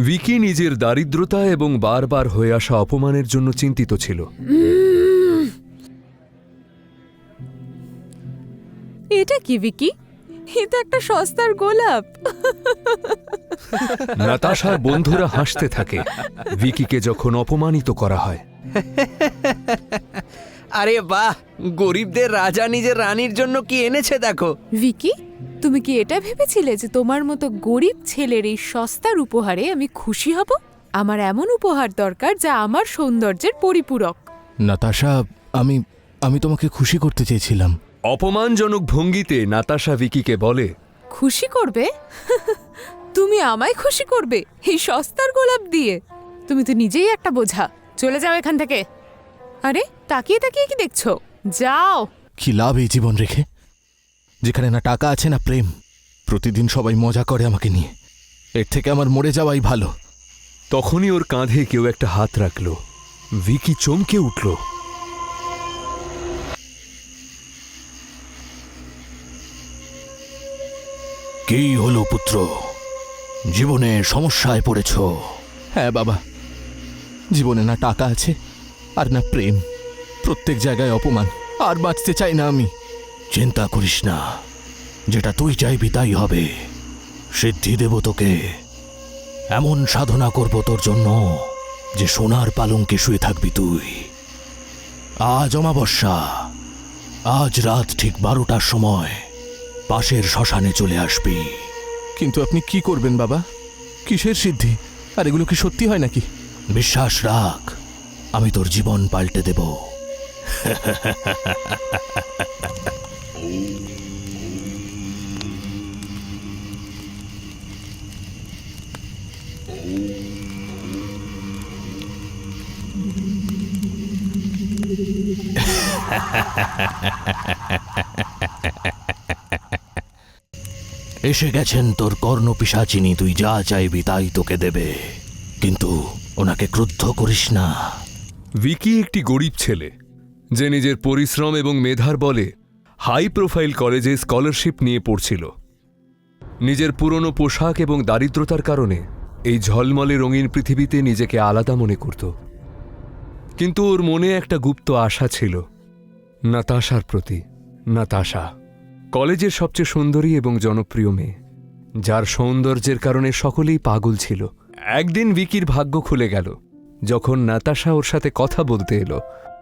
ভিকি নিজের দারিদ্রতা এবং বারবার হয়ে আসা অপমানের জন্য চিন্তিত ছিল। এটা কি ভিকি? এটা একটা সস্তার গোলাপ। নাতাশার বন্ধুরা হাসতে থাকে ভিকিকে যখন অপমানিত করা হয়। আরে বাহ, গরিবদের রাজা নিজের রানীর জন্য কি এনেছে দেখো। ভিকি, তুমি কি এটা ভেবেছিলে যে তোমার মতো গরিব ছেলের এই সস্তার উপহারে আমি খুশি হব? আমার এমন উপহার দরকার যা আমার সৌন্দর্যের পরিপূরক। নাতাশা, আমি তোমাকে খুশি করতে চেয়েছিলাম। অপমানজনক ভঙ্গিতে নাতাশা ভিকিকে বলে, খুশি করবে? তুমি আমায় খুশি করবে এই সস্তার গোলাপ দিয়ে? তুমি তো নিজেই একটা বোঝা। চলে যাও এখান থেকে। আরে তাকিয়ে তাকিয়ে কি দেখছো? যাও। কি লাভ এই জীবন রেখে, যেখানে না টাকা আছে না প্রেম? প্রতিদিন সবাই মজা করে আমাকে নিয়ে। এর থেকে আমার মরে যাওয়াই ভালো। তখনই ওর কাঁধে কেউ একটা হাত রাখল। ভিকি চমকে উঠল। কি হলো পুত্র, জীবনে সমস্যায় পড়েছ? হ্যাঁ বাবা, জীবনে না টাকা আছে আর না প্রেম, প্রত্যেক জায়গায় অপমান। আর বাঁচতে চাই না আমি। চিন্তা করিস না, যেটা তুই চাইবি তাই হবে। সিদ্ধি দেব তোকে, এমন সাধনা করব তোর জন্য যে সোনার পালঙ্কে শুয়ে থাকবি তুই। আজ অমাবস্যা, আজ রাত ঠিক 12টার সময় পাশের শ্মশানে চলে আসবি। কিন্তু আপনি কি করবেন বাবা? কিসের সিদ্ধি? আর এগুলো কি সত্যি হয় নাকি? বিশ্বাস রাখ, আমি তোর জীবন পাল্টে দেব। এসে গেছেন তোর কর্ণপিশাচিনী। তুই যা চাইবি তাই তোকে দেবে, কিন্তু ওনাকে ক্রুদ্ধ করিস না। ভিকি একটি গরিব ছেলে যে নিজের পরিশ্রম এবং মেধার বলে হাই প্রোফাইল কলেজে স্কলারশিপ নিয়ে পড়ছিল। নিজের পুরনো পোশাক এবং দারিদ্রতার কারণে এই ঝলমলে রঙিন পৃথিবীতে নিজেকে আলাদা মনে করত। কিন্তু ওর মনে একটা গুপ্ত আশা ছিল নাতাশার প্রতি। নাতাশা কলেজের সবচেয়ে সুন্দরী এবং জনপ্রিয় মেয়ে, যার সৌন্দর্যের কারণে সকলেই পাগল ছিল। একদিন ভিকির ভাগ্য খুলে গেল যখন নাতাশা ওর সাথে কথা বলতে এলো।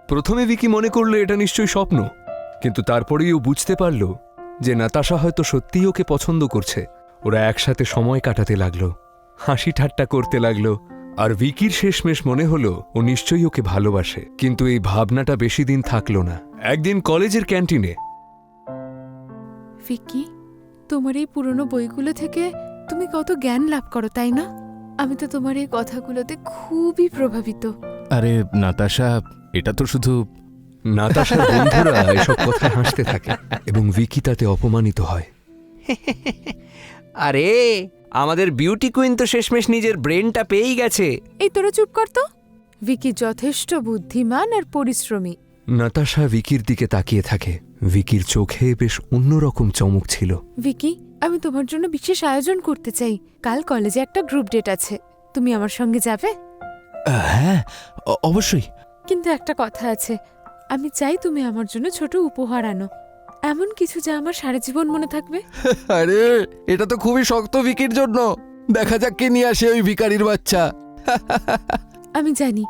প্রথমে ভিকি মনে করল এটা নিশ্চয়ই স্বপ্ন, কিন্তু তারপরেই ও বুঝতে পারল যে নাতাশা হয়তো সত্যিই ওকে পছন্দ করছে। ওরা একসাথে সময় কাটাতে লাগলো, হাসি ঠাট্টা করতে লাগলো, আর ভিকির শেষমেশ মনে হলো ও নিশ্চয়ই ওকে ভালোবাসে। কিন্তু এই ভাবনাটা বেশি দিন থাকলো না। একদিন কলেজের ক্যান্টিনে, ভিকি, তোমার এই পুরনো বইগুলো থেকে তুমি কত জ্ঞান লাভ করো, তাই না? আমি তো তোমার এই কথাগুলোতে খুবই প্রভাবিত। আরে নাতাশা, এটা তো শুধু... নাতাশার বন্ধুরা এসব কথা হাসতে থাকে এবং ভিকি তাতে অপমানিত হয়। আরে আমাদের বিউটি কুইন তো শেষমেশ নিজের ব্রেনটা পেয়েই গেছে। এই তোরা চুপ কর তো। ভিকি যথেষ্ট বুদ্ধিমান আর পরিশ্রমী। নাতাশা ভিকির দিকে তাকিয়ে থাকে। ভিকির চোখে বেশ অন্যরকম চমক ছিল। ভিকি, আমি তোমার জন্য বিশেষ আয়োজন করতে চাই। কাল কলেজে একটা গ্রুপ ডেট আছে, তুমি আমার সঙ্গে যাবে? হ্যাঁ, অবশ্যই। কিন্তু একটা কথা আছে, আমি চাই তুমি আমার জন্য ছোট উপহার আনো, এমন কিছু যা আমার সারা জীবন মনে থাকবে। আরে এটা তো খুবই শক্ত ভিকির জন্য। দেখা যাক কে নিয়ে আসে ওই ভিখারির বাচ্চা। আমি জানি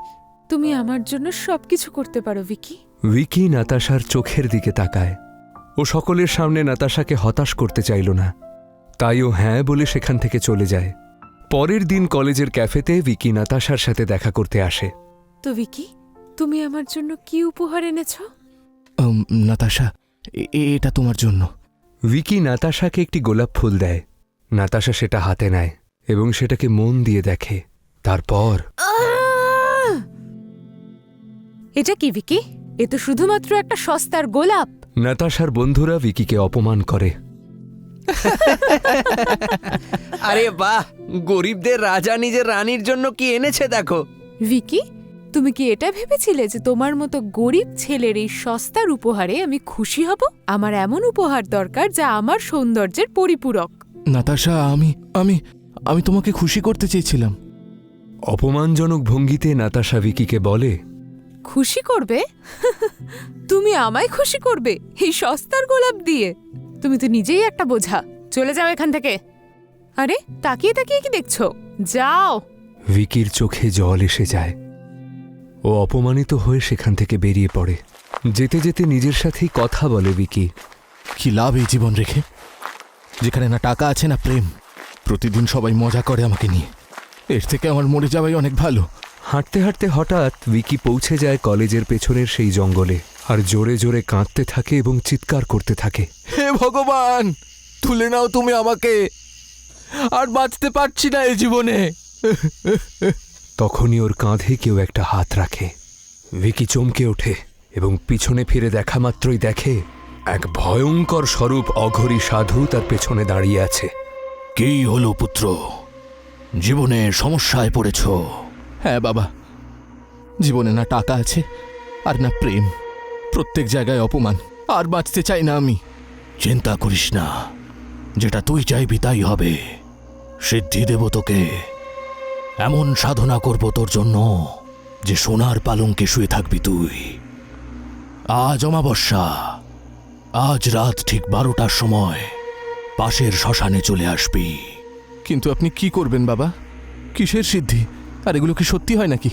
তুমি আমার জন্য সবকিছু করতে পারো ভিকি। ভিকি নাতাশার চোখের দিকে তাকায়। ও সকলের সামনে নাতাশাকে হতাশ করতে চাইল না, তাই ও হ্যাঁ বলে সেখান থেকে চলে যায়। পরের দিন কলেজের ক্যাফেতে ভিকি নাতাশার সাথে দেখা করতে আসে। তো ভিকি, তুমি আমার জন্য কি উপহার এনেছ? নাতাশা, এটা তোমার জন্য। ভিকি নাতাশাকে একটি গোলাপ ফুল দেয়। নাতাশা সেটা হাতে নেয় এবং সেটাকে মন দিয়ে দেখে। তারপর, এটা কি ভিকি? এ তো শুধুমাত্র একটা সস্তার গোলাপ। নাতাশার বন্ধুরা ভিকিকে অপমান করে। আরে বাহ, গরিবদের রাজা নিজের রানীর জন্য কি এনেছে দেখো। ভিকি, তুমি কি এটা ভেবেছিলে যে তোমার মতো গরিব ছেলের এই সস্তার উপহারে আমি খুশি হব? আমার এমন উপহার দরকার যা আমার সৌন্দর্যের পরিপূরক। নাতাশা, আমি আমি আমি তোমাকে খুশি করতে চেয়েছিলাম। অপমানজনক ভঙ্গিতে নাতাশা ভিকিকে বলে, খুশি করবে? তুমি আমায় খুশি করবে এই সস্তার গোলাপ দিয়ে? তুমি তো নিজেই একটা বোঝা। চলে যাও এখান থেকে। আরে তাকিয়ে তাকিয়ে কি দেখছো? যাও। ভিকির চোখে জল এসে যায়। ও অপমানিত হয়ে সেখান থেকে বেরিয়ে পড়ে। যেতে যেতে নিজের সাথেই কথা বলে ভিকি। কি লাভ এই জীবন রেখে, যেখানে না টাকা আছে না প্রেম? প্রতিদিন সবাই মজা করে আমাকে নিয়ে। এর থেকে আমার মরে যাওয়াই অনেক ভালো। হাঁটতে হাঁটতে হঠাৎ ভিকি পৌঁছে যায় কলেজের পেছনের সেই জঙ্গলে, আর জোরে জোরে কাঁদতে থাকে এবং চিৎকার করতে থাকে। হে ভগবান, তুলে নাও তুমি আমাকে, আর বাঁচতে পারছি না এই জীবনে। তখনই ওর কাঁধে কেউ একটা হাত রাখে। ভিকি চমকে ওঠে এবং পিছনে ফিরে দেখা মাত্রই দেখে এক ভয়ঙ্কর স্বরূপ অঘরী সাধু তার পেছনে দাঁড়িয়ে আছে। কি হলো পুত্র, জীবনে সমস্যায় পড়েছ? হ্যাঁ বাবা, জীবনে না টাকা আছে আর না প্রেম, প্রত্যেক জায়গায় অপমান, আর বাঁচতে চাই না আমি। চিন্তা করিস না, যেটা তুই চাইবি তাই হবে। সিদ্ধি দেব তোকে, এমন সাধনা করব তোর জন্য যে সোনার পালঙ্কে শুয়ে থাকবি তুই। আজ অমাবস্যা, আজ রাত ঠিক 12টার সময় পাশের শ্মশানে চলে আসবি। কিন্তু আপনি কি করবেন বাবা? কিসের সিদ্ধি? আর এগুলো কি সত্যি হয় নাকি?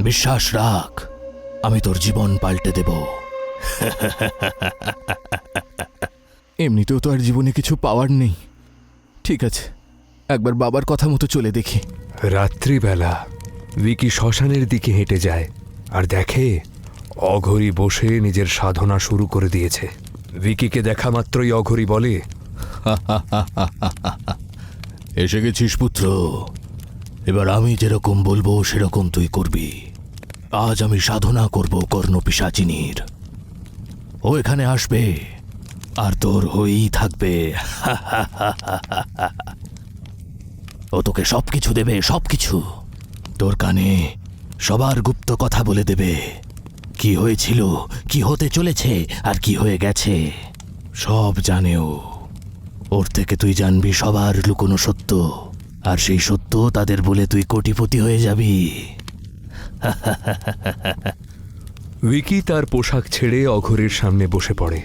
বিশ্বাস রাখ, আমি তোর জীবন পাল্টে দেব। এমনিতেও তো আর জীবনে কিছু পাওয়ার নেই। ঠিক আছে, একবার বাবার কথা মতো চলে দেখি। রাত্রিবেলা ভিকি শ্মশানের দিকে হেঁটে যায় আর দেখে অঘরী বসে নিজের সাধনা শুরু করে দিয়েছে। ভিকিকে দেখা মাত্রই অঘরী বলে, এসে গেছিস পুত্র, এবার আমি যেরকম বলবো সেরকম তুই করবি। আজ আমি সাধনা করব কর্ণপিশাচিনীর। ও এখানে আসবে আর তোর হয়েই থাকবে। ও তোকে সবকিছু দেবে, সবকিছু। তোর কানে সবার গুপ্ত কথা বলে দেবে। কি হয়েছিল, কি হতে চলেছে আর কি হয়ে গেছে সব জানে ও। ওর থেকে তুই জানবি সবার লুকোনো সত্য, আর সেই সত্য তাদের বলে তুই কোটিপতি হয়ে যাবি। ভিকি তার পোশাক ছেড়ে অঘরীর সামনে বসে পড়ে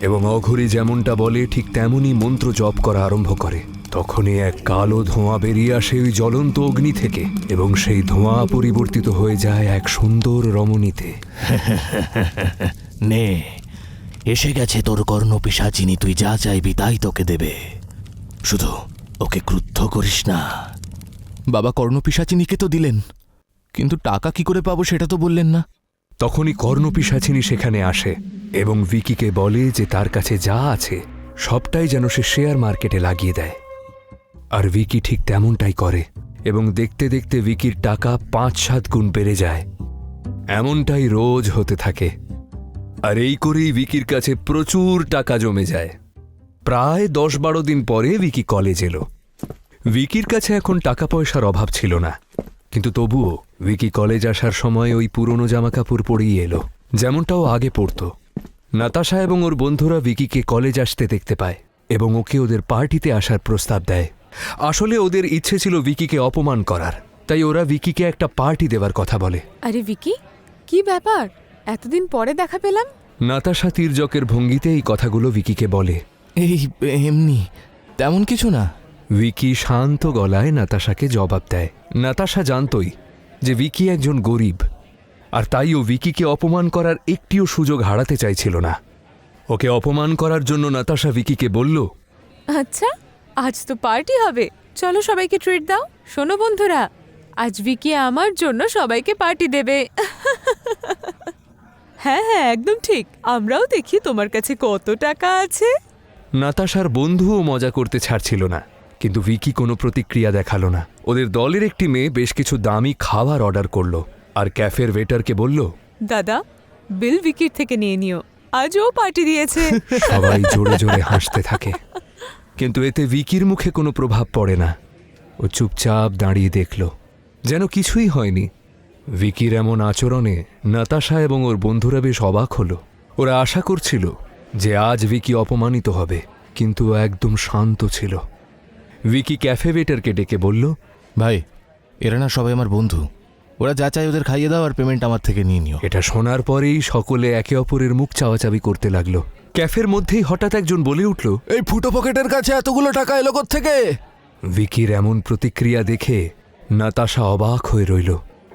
এবং অঘরী যেমনটা বলে ঠিক তেমনই মন্ত্র জপ করা আরম্ভ করে। তখনই এক কালো ধোঁয়া বেরিয়ে আসে ওই জ্বলন্ত অগ্নি থেকে এবং সেই ধোঁয়া পরিবর্তিত হয়ে যায় এক সুন্দর রমণীতে। নে, এসে গেছে তোর কর্ণপিশাচিনী। তুই যা চাইবি তাই তোকে দেবে, শুধু ওকে ক্রুদ্ধ করিস না। বাবা, কর্ণপিশাচিনীকে তো দিলেন, কিন্তু টাকা কি করে পাবো সেটা তো বললেন না। তখনই কর্ণপিশাচিনী সেখানে আসে এবং ভিকিকে বলে যে তার কাছে যা আছে সবটাই যেন সে শেয়ার মার্কেটে লাগিয়ে দেয়। আর ভিকি ঠিক তেমনটাই করে এবং দেখতে দেখতে ভিকির টাকা ৫-৭ গুণ বেড়ে যায়। এমনটাই রোজ হতে থাকে, আর এই করেই ভিকির কাছে প্রচুর টাকা জমে যায়। প্রায় ১০-১২ দিন পরে ভিকি কলেজ এলো। ভিকির কাছে এখন টাকা পয়সার অভাব ছিল না, কিন্তু তবুও ভিকি কলেজ আসার সময় ওই পুরনো জামাকাপড় পরেই এলো, যেমনটাও আগে পরত। নাতাশা এবং ওর বন্ধুরা ভিকিকে কলেজ আসতে দেখতে পায় এবং ওকে ওদের পার্টিতে আসার প্রস্তাব দেয়। আসলে ওদের ইচ্ছে ছিল ভিকিকে অপমান করার, তাই ওরা ভিকিকে একটা পার্টি দেওয়ার কথা বলে। আরে ভিকি, কি ব্যাপার? এতদিন পরে দেখা পেলাম। নাতাশা তির্যকের ভঙ্গিতে এই কথাগুলো ভিকিকে বলে। এই এমনি, তেমন কিছু না। ভিকি শান্ত গলায় নাতাশাকে জবাব দেয়। নাতাশা জানতই যে ভিকি একজন গরিব, আর তাই ও ভিকিকে অপমান করার একটিও সুযোগ হারাতে চাইছিল না। ওকে অপমান করার জন্য নাতাশা ভিকিকে বলল, আচ্ছা, আজ তো পার্টি হবে, চলো সবাইকে ট্রিট দাও। শোনো বন্ধুরা, আজ ভিকি আমার জন্য সবাইকে পার্টি দেবে। হ্যাঁ হ্যাঁ, একদম ঠিক। আমরাও দেখি তোমার কাছে কত টাকা আছে। নাতাশার বন্ধুও মজা করতে ছাড়ছিল না, কিন্তু ভিকি কোনো প্রতিক্রিয়া দেখালো না। ওদের দলের একটি মেয়ে বেশ কিছু দামি খাবার অর্ডার করলো আর ক্যাফের ওয়েটারকে বলল, দাদা, বিল ভিকির থেকে নিয়ে নিও, আজও পার্টি দিয়েছে। সবাই জোরে জোরে হাসতে থাকে, কিন্তু এতে ভিকির মুখে কোনো প্রভাব পড়ে না। ও চুপচাপ দাঁড়িয়ে দেখল, যেন কিছুই হয়নি। ভিকির এমন আচরণে নাতাশা এবং ওর বন্ধুরা বেশ অবাক হলো। ওরা আশা করছিল যে আজ ভিকি অপমানিত হবে, কিন্তু ও একদম শান্ত ছিল। ভিকি ক্যাফে ওয়েটারকে ডেকে বলল, ভাই, এরা না সবাই আমার বন্ধু। ওরা যা চাই ওদের খাইয়ে দাও আর পেমেন্ট আমার থেকে নিয়ে নিও। এটা শোনার পরেই সকলে একে অপরের মুখ চাওয়াচাবি করতে লাগলো। ক্যাফের মধ্যেই হঠাৎ একজন বলে উঠল, এই ফুটো পকেটের কাছে এতগুলো টাকা এলো থেকে? ভিকির এমন প্রতিক্রিয়া দেখে নাতাশা অবাক হয়ে রইল,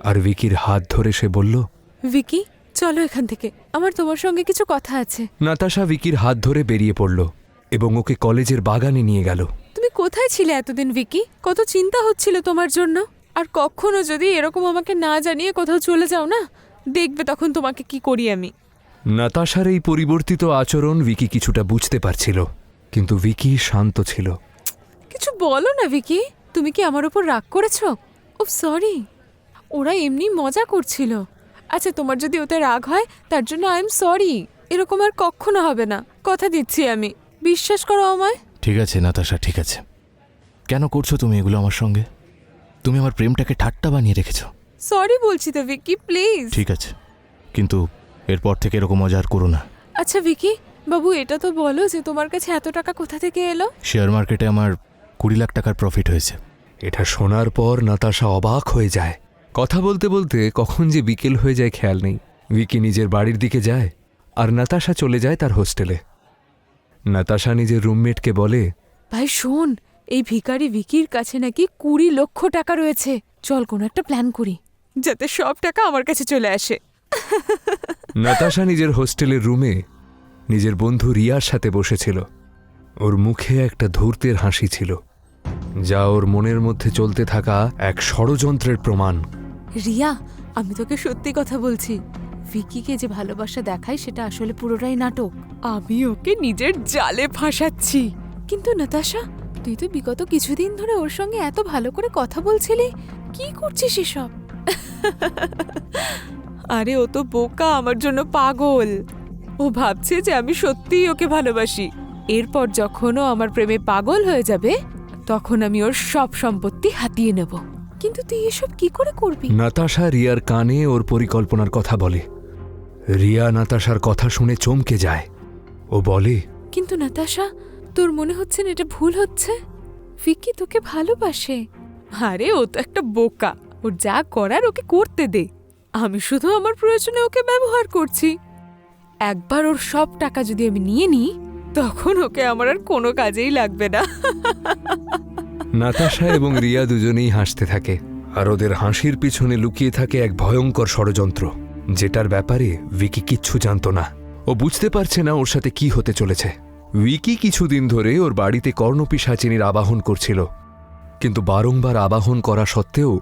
আর ভিকির হাত ধরে সে বলল, ভিকি, চলো এখান থেকে, আমার তোমার সঙ্গে কিছু কথা আছে। নাতাশা ভিকির হাত ধরে বেরিয়ে পড়ল এবং ওকে কলেজের বাগানে নিয়ে গেল। তুমি কোথায় ছিলে এতদিন ভিকি? কত চিন্তা হচ্ছিল তোমার জন্য। আর কখনো যদি এরকম আমাকে না জানিয়ে কোথাও চলে যাও না, দেখবে তখন তোমাকে কি করি আমি। নাতাশার এই পরিবর্তিত আচরণ ভিকি কিছুটা বুঝতে পারছিল, কিন্তু ভিকি শান্ত ছিল। কিছু বলো না ভিকি, তুমি কি আমার উপর রাগ করেছো? ও সরি, ওরা এমনি মজা করছিল। আচ্ছা, তোমার যদি ওতে রাগ হয় তার জন্য আই এম সরি। এরকম আর কখনো হবে না, কথা দিচ্ছি আমি। বিশ্বাস করো আমায়। ঠিক আছে নাতাশা, ঠিক আছে। কেন করছো তুমি এগুলো আমার সঙ্গে? তুমি আমার প্রেমটাকে ঠাট্টা বানিয়ে রেখেছো। সরি বলছি তো ভিকি, প্লিজ। ঠিক আছে, কিন্তু এরপর থেকে এরকম মজা আর করো না। আচ্ছা ভিকি বাবু, এটা তো বলো যে তোমার কাছে এত টাকা কোথা থেকে এলো? শেয়ার মার্কেটে আমার 20 লাখ টাকার প্রফিট হয়েছে। এটা শোনার পর নাতাশা অবাক হয়ে যায়। কথা বলতে বলতে কখন যে বিকেল হয়ে যায় খেয়াল নেই। ভিকি নিজের বাড়ির দিকে যায় আর নাতাশা চলে যায় তার হোস্টেলে। নাতাশা নিজের রুমমেটকে বলে, ভাই শোন, এই ভিখারি ভিকির কাছে নাকি 20 লক্ষ টাকা রয়েছে। চল কোনো একটা প্ল্যান করি যাতে সব টাকা আমার কাছে চলে আসে। নাতাশা নিজের হোস্টেলের রুমে নিজের বন্ধু রিয়ার সাথে বসেছিল। ওর মুখে একটা ধূর্তের হাসি ছিল, যা ওর মনের মধ্যে চলতে থাকা এক ষড়যন্ত্রের প্রমাণ। রিয়া, আমি তোকে সত্যি কথা বলছি, ভিকিকে যে ভালোবাসা দেখায় সেটা আসলে পুরোটাই নাটক। আমি ওকে নিজের জালে ফাঁসাচ্ছি। কিন্তু নাতাশা, তুই তো বিগত কিছুদিন ধরে ওর সঙ্গে এত ভালো করে কথা বলছিলি, কি করছিস এসব? আরে ও তো বোকা, আমার জন্য পাগল। ও ভাবছে যে আমি সত্যিই ওকে ভালোবাসি। এরপর যখন ও আমার প্রেমে পাগল হয়ে যাবে, তখন আমি ওর সব সম্পত্তি হাতিয়ে নেব। কিন্তু তুই এসব কি করে করবি? নাতাশা রিয়ার কানে ওর পরিকল্পনার কথা বলে। রিয়া নাতাশার কথা শুনে চমকে যায়। ও বলে, কিন্তু নাতাশা, তোর মনে হচ্ছে না এটা ভুল হচ্ছে? ভিকি তোকে ভালোবাসে। আরে ও তো একটা বোকা, ওর যা করার ওকে করতে দে। আমি শুধু আমার প্রয়োজনে ওকে ব্যবহার করছি। একবার ওর সব টাকা যদি আমি নিয়ে নিই, তখন ওকে আমার আর কোনো কাজেই লাগবে না। নাতাশা এবং রিয়া দুজনেই হাসতে থাকে, আর ওদের হাসির পিছনে লুকিয়ে থাকে এক ভয়ঙ্কর ষড়যন্ত্র, যেটার ব্যাপারে ভিকি কিচ্ছু জানত না। ও বুঝতে পারছে না ওর সাথে কি হতে চলেছে। ভিকি কিছুদিন ধরে ওর বাড়িতে কর্ণপিশাচিনীর আবাহন করছিল, কিন্তু বারংবার আবাহন করা সত্ত্বেও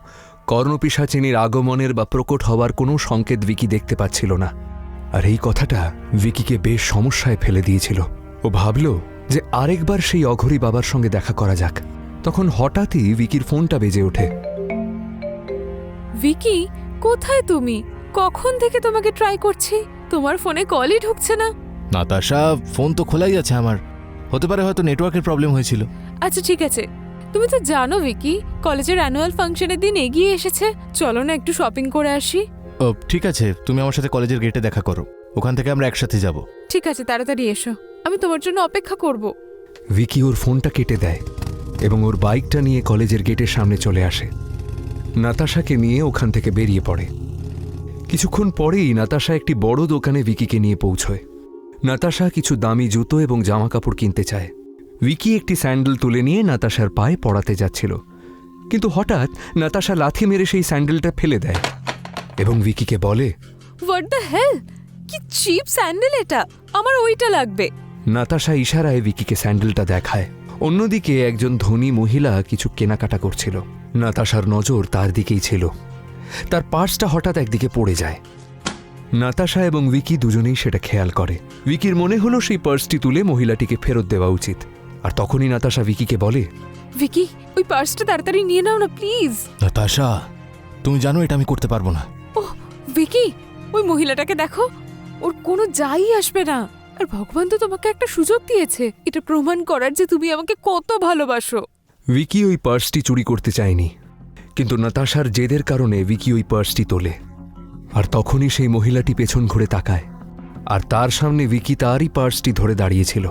কর্ণপিশাচিনীর আগমনের বা প্রকট হওয়ার কোনো সংকেত ভিকি দেখতে পাচ্ছিল না। আর এই কথাটা ভিকিকে বেশ সমস্যায় ফেলে দিয়েছিল। ও ভাবল যে আরেকবার সেই অঘরী বাবার সঙ্গে দেখা করা যাক। তখন হঠাৎই ভিকির ফোনটা বেজে ওঠে। ভিকি, কোথায় তুমি? কখন থেকে তোমাকে ট্রাই করছি, তোমার ফোনে কলই ঢুকছে না। নাতাশা, ফোন তো খোলাই আছে আমার। হতে পারে হয়তো নেটওয়ার্কের প্রবলেম হয়েছিল। আচ্ছা ঠিক আছে, তুমি তো জানো ভিকি, কলেজের অ্যানুয়াল ফাংশনের দিন এগিয়ে এসেছে। চলো না একটু শপিং করে আসি। ও ঠিক আছে, তুমি আমার সাথে কলেজের গেটে দেখা করো, ওখান থেকে আমরা একসাথে যাব। ঠিক আছে, তাড়াতাড়ি এসো, আমি তোমার জন্য অপেক্ষা করব। ভিকি ওর ফোনটা কেটে দেয় এবং ওর বাইকটা নিয়ে কলেজের গেটের সামনে চলে আসে। নাতাশাকে নিয়ে ওখান থেকে বেরিয়ে পড়ে। কিছুক্ষণ পরেই নাতাশা একটি বড় দোকানে ভিকিকে নিয়ে পৌঁছয়। নাতাশা কিছু দামি জুতো এবং জামাকাপড় কিনতে চায়। ভিকি একটি স্যান্ডেল তুলে নিয়ে নাতাশার পায়ে পড়াতে যাচ্ছিল, কিন্তু হঠাৎ নাতাশা লাথি মেরে সেই স্যান্ডেলটা ফেলে দেয় এবং ভিকিকে বলে, হোয়াট দ্য হেল, কি চিপ স্যান্ডেল এটা, আমার ওইটা লাগবে। নাতাশা ইশারায় ভিকিকে স্যান্ডেলটা দেখায়। অন্যদিকে একজন ধনী মহিলা কিছু কেনাকাটা করছিল। নাতাশার নজর তার দিকেই ছিল। তার পার্সটা হঠাৎ একদিকে পড়ে যায়। নাতাশা এবং ভিকি দুজনেই সেটা খেয়াল করে। ভিকির মনে হলো সেই পার্সটি তুলে মহিলাটিকে ফেরত দেওয়া উচিত। আর তখনই নাতাশা ভিকিকে বলে, ভিকি, ওই পার্সটা তাড়াতাড়ি নিয়ে নাও না প্লিজ। নাতাশা, তুমি জানো এটা আমি করতে পারবো না। ওহ ভিকি, ওই মহিলাটাকে দেখো, ওর কোনো যাই আসবে না। আর ভগবান তো তোমাকে একটা সুযোগ দিয়েছে এটা প্রমাণ করার যে তুমি আমাকে কত ভালোবাসো। ভিকি ওই পার্সটি চুরি করতে চায়নি, কিন্তু নাতাশার জেদের কারণে ভিকি ওই পার্সটি তোলে। আর তখনই সেই মহিলাটি পেছন ঘুরে তাকায়, আর তার সামনে ভিকি তারই পার্সটি ধরে দাঁড়িয়েছিল।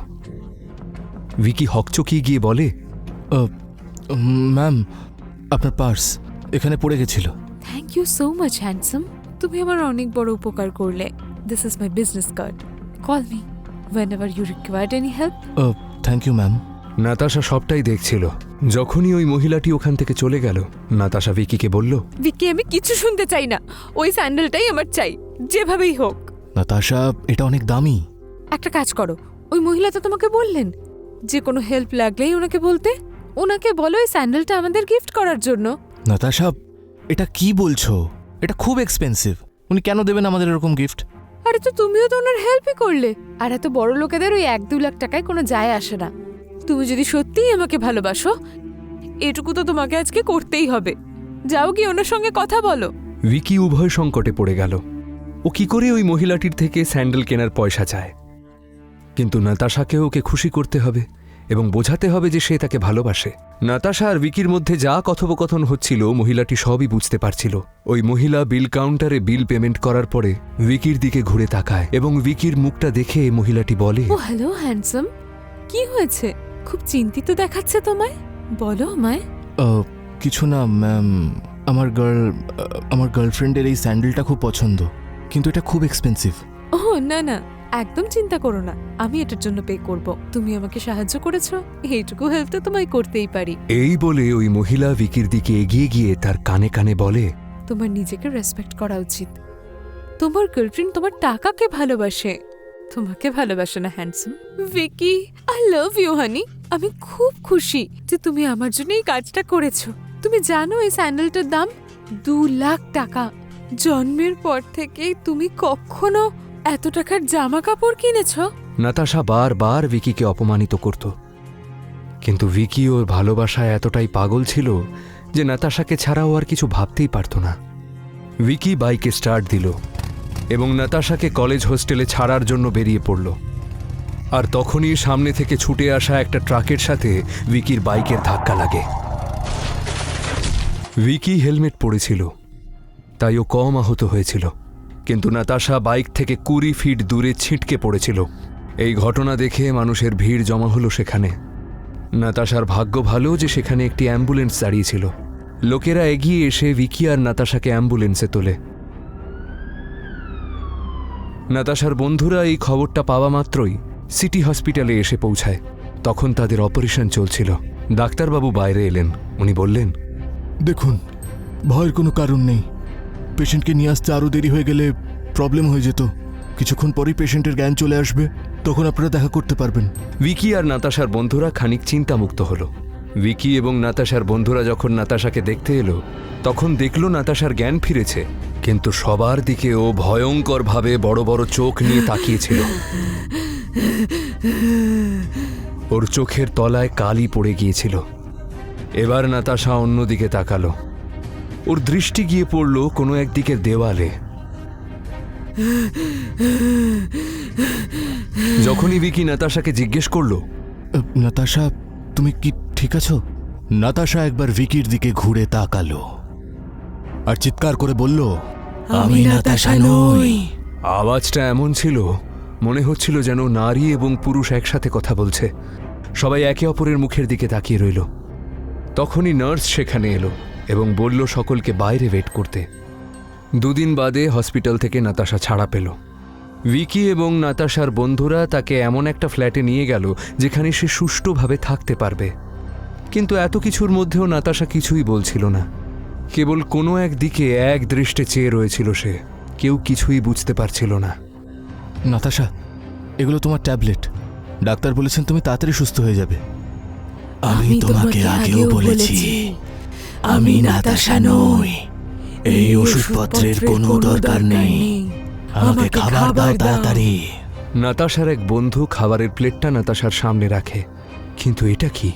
ভিকি হকচকিয়ে গিয়ে বলে, ম্যাম, আপনার পার্স এখানে পড়ে গেছিল। Thank you so much handsome, তুমি আমার অনেক বড় উপকার করলে। This is my business card, call me whenever you require any help. Thank you ma'am. Natasha সবটাই দেখছিল। যখনই ওই মহিলাটি ওখান থেকে চলে গেল, নাতাশা ভিকিকে বলল, ভিকি, আমি কিছু শুনতে চাই না, ওই স্যান্ডেলটাই আমার চাই, যেভাবেই হোক। নাতাশা, এটা অনেক দামি। একটা কাজ করো, ওই মহিলা তো তোমাকে বললেন যে কোনো হেল্প লাগলেই ওনাকে বলতে। ওনাকে বলো এই স্যান্ডেলটা আমাদের গিফট করার জন্য। নাতাশা, এটা কি বলছো? এটা খুব এক্সপেন্সিভ। উনি কেন দেবেন আমাদের এরকম গিফট? আরে তো তুমিও তো ওনার হেল্পই করলে। আর এত বড় লোকেদের ওই 1-2 লাখ টাকায় কোনো যায় আসে না। তুমি যদি সত্যিই আমাকে ভালোবাসো, এটুকু তো তোমাকে আজকে করতেই হবে। যাও গিয়ে ওনার সঙ্গে কথা বলো। ভিকি উভয় সংকটে পড়ে গেল। ও কি করে ওই মহিলাটির থেকে স্যান্ডেল কেনার পয়সা চায়? কিন্তু নাতাশাকেও ওকে খুশি করতে হবে এবং বোঝাতে হবে যে সে তাকে ভালোবাসে। নাতাশা আর ভিকির মধ্যে যা কথোপকথন হচ্ছিল মহিলাটি সবই বুঝতে পারছিল। ওই মহিলা বিল কাউন্টারে বিল পেমেন্ট করার পরে ভিকির দিকে ঘুরে তাকায় এবং ভিকির মুখটা দেখে মহিলাটি বলে, ও হ্যালো হ্যান্ডসাম, কি হয়েছে? খুব চিন্তিত দেখাচ্ছে তোমায়, বলো আমায়। কিছু না ম্যাম, আমার গার্লফ্রেন্ডের এই স্যান্ডেলটা খুব পছন্দ, কিন্তু এটা খুব এক্সপেন্সিভ। ও না না, একদম চিন্তা করো না, আমি এটার জন্য পে করব। তুমি আমাকে সাহায্য করেছো, এইটুকু হেল্প তো তোমায় করতেই পারি। এই বলে ওই মহিলা ভিকির দিকে এগিয়ে গিয়ে তার কানে কানে বলে, তোমার নিজেকে রেসপেক্ট করা উচিত। তোমার গার্লফ্রেন্ড তোমার টাকাকে ভালোবাসে, তোমাকে ভালোবাসে না handsome. Vicky, I love you honey. আমি খুব খুশি যে তুমি আমার জন্য এই কাজটা করেছো। তুমি জানো এই স্যান্ডেলটার দাম 2 লাখ টাকা। জন্মের পর থেকেই তুমি কখনো এত টাকার জামা কাপড় কিনেছো? নাতাশা বারবার ভিকিকে অপমানিত করত, কিন্তু ভিকি ওর ভালোবাসায় এতটাই পাগল ছিল যে নাতাশাকে ছাড়াও আর কিছু ভাবতেই পারত না। ভিকি বাইকে স্টার্ট দিল এবং নাতাশাকে কলেজ হোস্টেলে ছাড়ার জন্য বেরিয়ে পড়ল। আর তখনই সামনে থেকে ছুটে আসা একটা ট্রাকের সাথে ভিকির বাইকের ধাক্কা লাগে। ভিকি হেলমেট পরেছিল, তাই ও কম আহত হয়েছিল, কিন্তু নাতাশা বাইক থেকে 20 ফিট দূরে ছিটকে পড়েছিল। এই ঘটনা দেখে মানুষের ভিড় জমা হলো সেখানে। নাতাশার ভাগ্য ভালো যে সেখানে একটি অ্যাম্বুলেন্স দাঁড়িয়েছিল। লোকেরা এগিয়ে এসে ভিকি আর নাতাশাকে অ্যাম্বুলেন্সে তোলে। নাতাশার বন্ধুরা এই খবরটা পাওয়া মাত্রই সিটি হসপিটালে এসে পৌঁছায়। তখন তাদের অপারেশন চলছিল। ডাক্তারবাবু বাইরে এলেন। উনি বললেন, দেখুন, ভয়ের কোনো কারণ নেই। পেশেন্টকে নিয়ে আসতে আরও দেরি হয়ে গেলে প্রবলেম হয়ে যেত। কিছুক্ষণ পরেই পেশেন্টের জ্ঞান চলে আসবে, তখন আপনারা দেখা করতে পারবেন। ভিকি আর নাতাশার বন্ধুরা খানিক চিন্তামুক্ত হলো। ভিকি এবং নাতাশার বন্ধুরা যখন নাতাশাকে দেখতে এলো, তখন দেখলো নাতাশার জ্ঞান ফিরেছে, কিন্তু সবার দিকে ও ভয়ঙ্করভাবে বড় বড় চোখ নিয়ে তাকিয়েছিল। ওর চোখের তলায় কালি পড়ে গিয়েছিল। এবার নাতাশা অন্যদিকে তাকালো। ওর দৃষ্টি গিয়ে পড়ল কোনো একদিকের দেওয়ালে। যখনই ভিকি নাতাশাকে জিজ্ঞেস করলো, নাতাশা, তুমি কি ঠিক আছো? নাতাশা একবার ভিকির দিকে ঘুরে তাকালো আর চিৎকার করে বলল, আমি নাতাশা নই। আওয়াজটা এমন ছিল মনে হচ্ছিল যেন নারী এবং পুরুষ একসাথে কথা বলছে। সবাই একে অপরের মুখের দিকে তাকিয়ে রইল। তখনই নার্স সেখানে এলো এবং বলল সকলকে বাইরে ওয়েট করতে। 2 দিন বাদে হসপিটাল থেকে নাতাশা ছাড়া পেল। ভিকি এবং নাতাশার বন্ধুরা তাকে এমন একটা ফ্ল্যাটে নিয়ে গেল যেখানে সে সুষ্ঠুভাবে থাকতে পারবে। কিন্তু এত কিছুর মধ্যেও নাতাশা কিছুই বলছিল না। কেবল কোনো একদিকে এক দৃষ্টে চেয়ে রয়েছিল সে। কেউ কিছুই বুঝতে পারছিল না। নাতাশা, এগুলো তোমার ট্যাবলেট। ডাক্তার বলেছেন তুমি তাড়াতাড়ি সুস্থ হয়ে যাবে। আমি তোমাকে আগেও বলেছি, আমি নাতাশা নই। এই ওষুধপত্রের কোনো দরকার নেই। আমাকে খাবার দাও তাড়াতাড়ি। নাতাশার এক বন্ধু খাবারের প্লেটটা নাতাশার সামনে রাখে, কিন্তু এটা কি?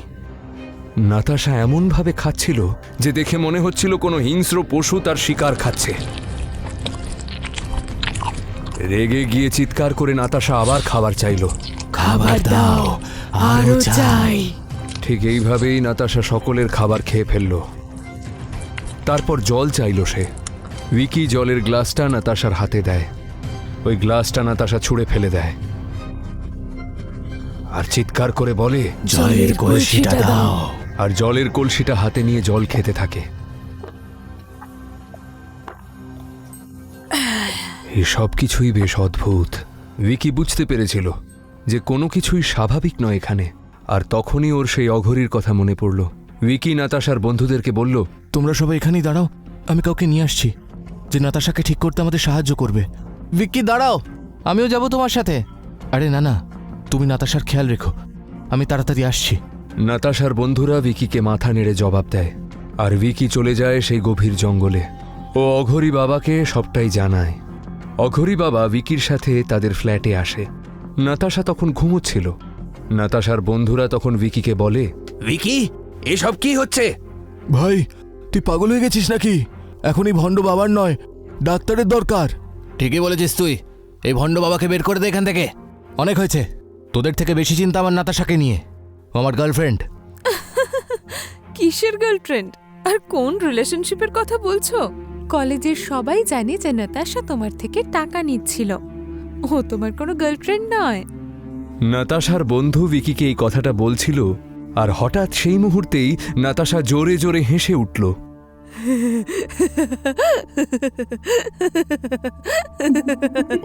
নাতাশা এমনভাবে খাচ্ছিল যে দেখে মনে হচ্ছিল কোনো হিংস্র পশু তার শিকার খাচ্ছে। রেগে গিয়ে চিৎকার করে নাতাশা আবার খাবার চাইল। খাবার দাও, আরো চাই। ঠিক এইভাবেই নাতাশা সকলের খাবার খেয়ে ফেলল। তারপর জল চাইল সে। ভিকি জলের গ্লাসটা নাতাশার হাতে দেয়। ওই গ্লাসটা নাতাশা ছুঁড়ে ফেলে দেয় আর চিৎকার করে বলে, জলের কলসিটা দাও। আর জলের কলসিটা হাতে নিয়ে জল খেতে থাকে। এই সব কিছুই বেশ অদ্ভুত। ভিকি বুঝতে পেরেছিল যে কোনো কিছুই স্বাভাবিক নয় এখানে। আর তখনই ওর সেই অঘরীর কথা মনে পড়ল। ভিকি নাতাশার বন্ধুদেরকে বলল, তোমরা সবাই এখানেই দাঁড়াও, আমি কাউকে নিয়ে আসছি যে নাতাশাকে ঠিক করতে আমাদের সাহায্য করবে। ভিক্কি দাঁড়াও, আমিও যাব তোমার সাথে। আরে না না, তুমি নাতাশার খেয়াল রেখো, আমি তাড়াতাড়ি আসছি। নাতাশার বন্ধুরা ভিকিকে মাথা নেড়ে জবাব দেয়। আর ভিকি চলে যায় সেই গভীর জঙ্গলে। ও অঘরী বাবাকে সবটাই জানায়। অঘরী বাবা ভিকির সাথে তাদের ফ্ল্যাটে আসে। নাতাশা তখন ঘুমোচ্ছিল। নাতাশার বন্ধুরা তখন ভিকিকে বলে, ভিকি, এসব কি হচ্ছে? ভাই, তুই পাগল হয়ে গেছিস নাকি? এখনই ভণ্ড বাবার নয়, ডাক্তারের দরকার। ঠিকই বলেছিস তুই। এই ভণ্ড বাবাকে বের করে দে এখান থেকে। অনেক হয়েছে, তোদের থেকে বেশি চিন্তা আমার নাতাশাকে নিয়ে। ও আমার গার্লফ্রেন্ড। কিসের গার্লফ্রেন্ড আর কোন রিলেশনশিপের কথা বলছো? কলেজের সবাই জানে যে নাতাশা তোমার থেকে টাকা নিচ্ছিল। ও তোমার কোনো গার্লফ্রেন্ড নয়। নাতাশার বন্ধু ভিকিকে এই কথাটা বলছিল। আর হঠাৎ সেই মুহূর্তেই নাতাশা জোরে জোরে হেসে উঠল।